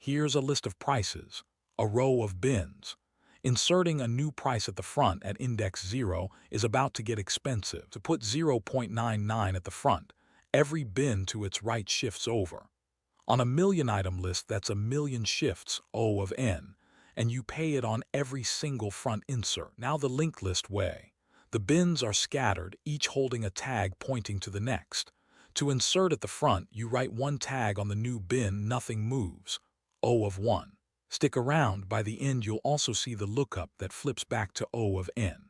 Here's a list of prices, a row of bins. Inserting a new price at the front at index 0 is about to get expensive. To put 0.99 at the front, every bin to its right shifts over. On a million item list, that's a million shifts, O of n, and you pay it on every single front insert. Now the linked list way. The bins are scattered, each holding a tag pointing to the next. To insert at the front, you write one tag on the new bin, nothing moves, O of 1. Stick around, by the end you'll also see the lookup that flips back to O of n.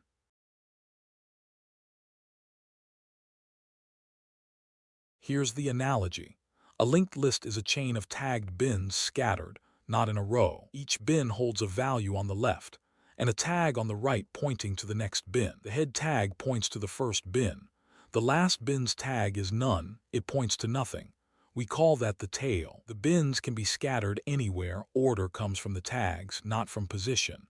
Here's the analogy. A linked list is a chain of tagged bins scattered, not in a row. Each bin holds a value on the left, and a tag on the right pointing to the next bin. The head tag points to the first bin. The last bin's tag is none, it points to nothing. We call that the tail. The bins can be scattered anywhere, order comes from the tags, not from position.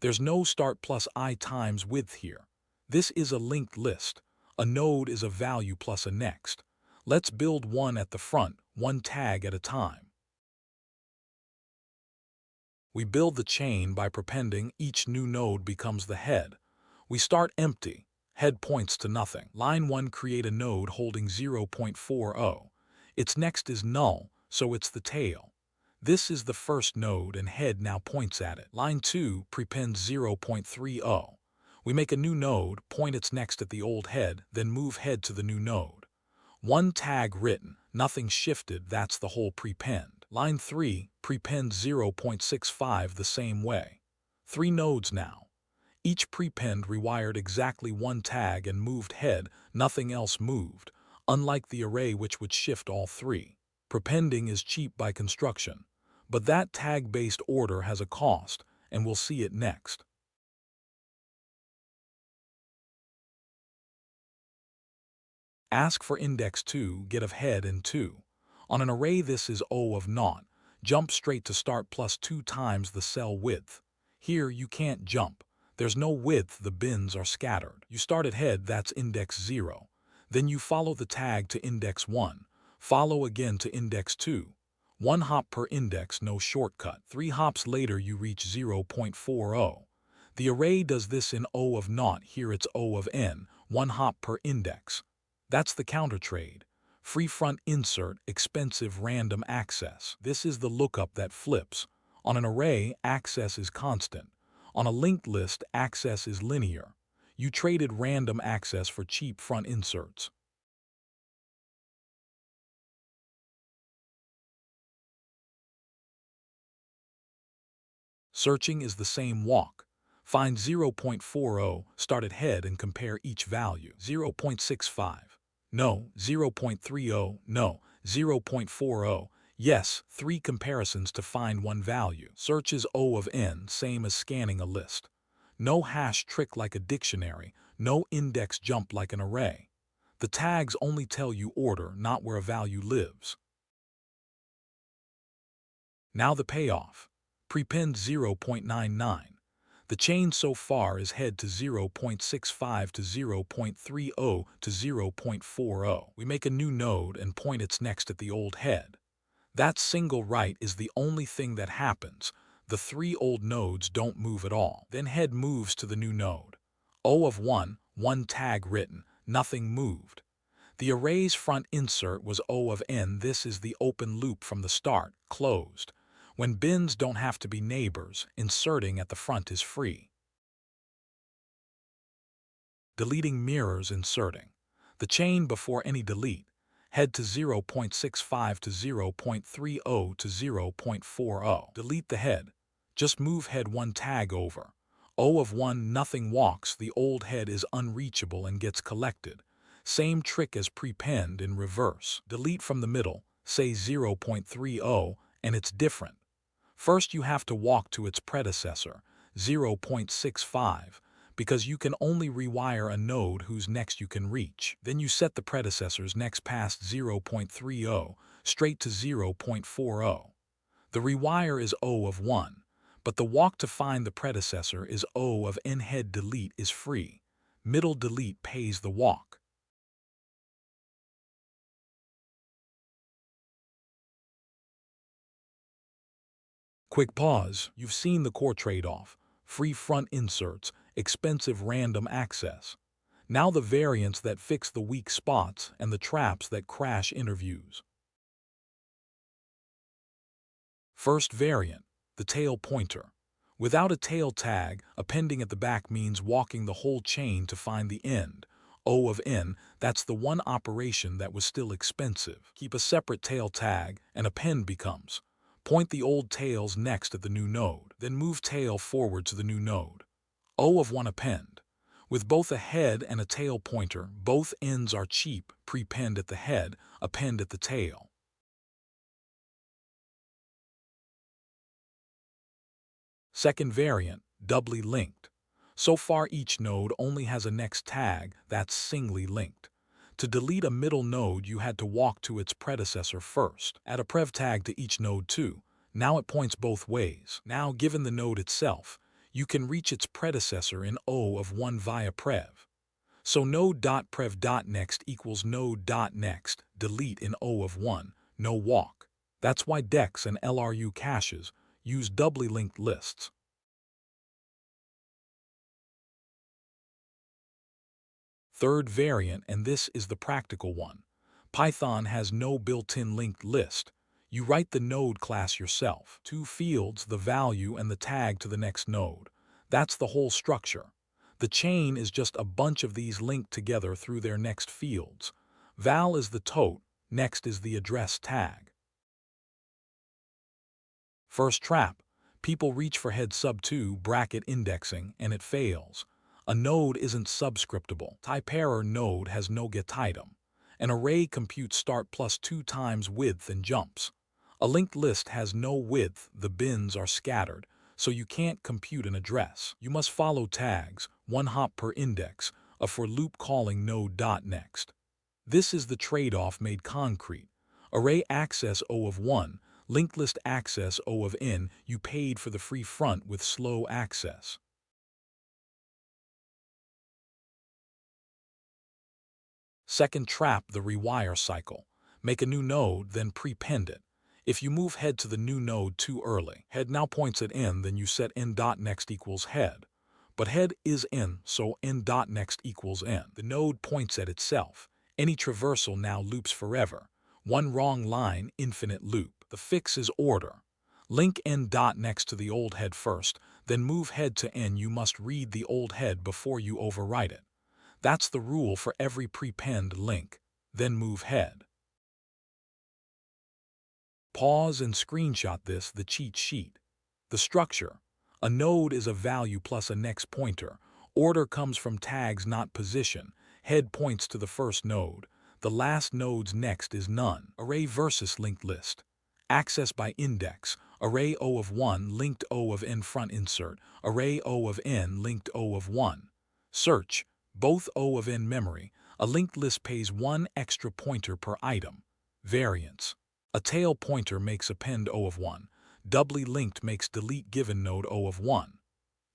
There's no start plus I times width here. This is a linked list. A node is a value plus a next. Let's build one at the front, one tag at a time. We build the chain by prepending. Each new node becomes the head. We start empty. Head points to nothing. Line 1, create a node holding 0.40. Its next is null, so it's the tail. This is the first node and head now points at it. Line 2, prepend 0.30. We make a new node, point its next at the old head, then move head to the new node. One tag written, nothing shifted, that's the whole prepend. Line 3, prepend 0.65 the same way. 3 nodes now. Each prepend rewired exactly one tag and moved head, nothing else moved, unlike the array which would shift all 3. Prepending is cheap by construction, but that tag-based order has a cost, and we'll see it next. Ask for index 2, get of head and 2. On an array this is O of 0. Jump straight to start plus 2 times the cell width. Here you can't jump. There's no width, the bins are scattered. You start at head, that's index 0. Then you follow the tag to index 1. Follow again to index 2. 1 hop per index, no shortcut. 3 hops later you reach 0.40. The array does this in O of 0. Here it's O of n, 1 hop per index. That's the counter trade. Free front insert, expensive random access. This is the lookup that flips. On an array, access is constant. On a linked list, access is linear. You traded random access for cheap front inserts. Searching is the same walk. Find 0.40, start at head and compare each value. 0.65. No. 0.30. No. 0.40. Yes, 3 comparisons to find one value. Search is O of n, same as scanning a list. No hash trick like a dictionary, no index jump like an array. The tags only tell you order, not where a value lives. Now the payoff. Prepend 0.99. The chain so far is head to 0.65 to 0.30 to 0.40. We make a new node and point its next at the old head. That single write is the only thing that happens. The 3 old nodes don't move at all. Then head moves to the new node. O of 1, 1 tag written, nothing moved. The array's front insert was O of n. This is the open loop from the start, closed. When bins don't have to be neighbors, inserting at the front is free. Deleting mirrors inserting. The chain before any delete. Head to 0.65 to 0.30 to 0.40. Delete the head. Just move head 1 tag over. O of 1, nothing walks, the old head is unreachable and gets collected. Same trick as prepend in reverse. Delete from the middle, say 0.30, and it's different. First you have to walk to its predecessor, 0.65, because you can only rewire a node whose next you can reach. Then you set the predecessor's next past 0.30, straight to 0.40. The rewire is O of 1, but the walk to find the predecessor is O of n. Head delete is free. Middle delete pays the walk. Quick pause. You've seen the core trade-off: free front inserts, expensive random access. Now the variants that fix the weak spots and the traps that crash interviews. First variant, the tail pointer. Without a tail tag, appending at the back means walking the whole chain to find the end. O of n, that's the one operation that was still expensive. Keep a separate tail tag, and append becomes: point the old tails next at the new node, then move tail forward to the new node. O of 1 append. With both a head and a tail pointer, both ends are cheap: prepend at the head, append at the tail. Second variant, doubly linked. So far each node only has a next tag that's singly linked. To delete a middle node you had to walk to its predecessor first. Add a prev tag to each node too. Now it points both ways. Now, given the node itself, you can reach its predecessor in O of 1 via prev. So node.prev.next equals node.next, delete in O of 1, no walk. That's why deques and LRU caches use doubly linked lists. Third variant, and this is the practical one. Python has no built-in linked list. You write the node class yourself. 2 fields, the value and the tag to the next node. That's the whole structure. The chain is just a bunch of these linked together through their next fields. Val is the tote, next is the address tag. First trap. People reach for head sub 2 bracket indexing and it fails. A node isn't subscriptable. Type error: node has no get item. An array computes start plus 2 times width and jumps. A linked list has no width, the bins are scattered, so you can't compute an address. You must follow tags, 1 hop per index, a for loop calling node.next. This is the trade-off made concrete. Array access O of 1, linked list access O of n, you paid for the free front with slow access. Second trap, the rewire cycle. Make a new node, then prepend it. If you move head to the new node too early, head now points at n, then you set n.next equals head. But head is n, so n.next equals n. The node points at itself. Any traversal now loops forever. One wrong line, infinite loop. The fix is order. Link n.next to the old head first, then move head to n. You must read the old head before you overwrite it. That's the rule for every prepend link. Then move head. Pause and screenshot this, the cheat sheet. The structure. A node is a value plus a next pointer. Order comes from tags, not position. Head points to the first node. The last node's next is none. Array versus linked list. Access by index. Array O of 1 linked O of n front insert. Array O of n linked O of 1. Search. Both O of n memory. A linked list pays 1 extra pointer per item. Variants. A tail pointer makes append O of 1. Doubly linked makes delete given node O of 1.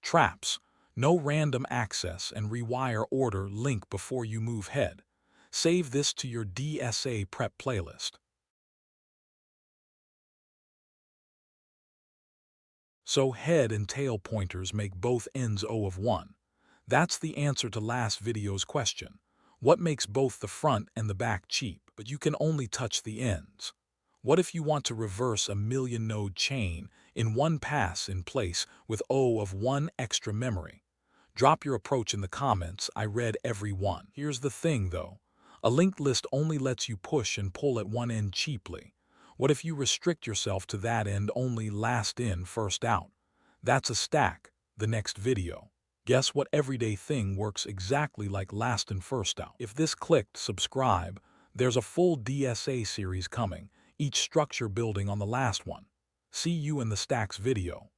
Traps. No random access and rewire order link before you move head. Save this to your DSA prep playlist. So head and tail pointers make both ends O of 1. That's the answer to last video's question. What makes both the front and the back cheap, but you can only touch the ends? What if you want to reverse a million-node chain in one pass in place with O of 1 extra memory? Drop your approach in the comments. I read every one. Here's the thing though. A linked list only lets you push and pull at one end cheaply. What if you restrict yourself to that end only, last in, first out? That's a stack. The next video. Guess what everyday thing works exactly like last in first out? If this clicked subscribe, there's a full DSA series coming, each structure building on the last one. See you in the stacks video.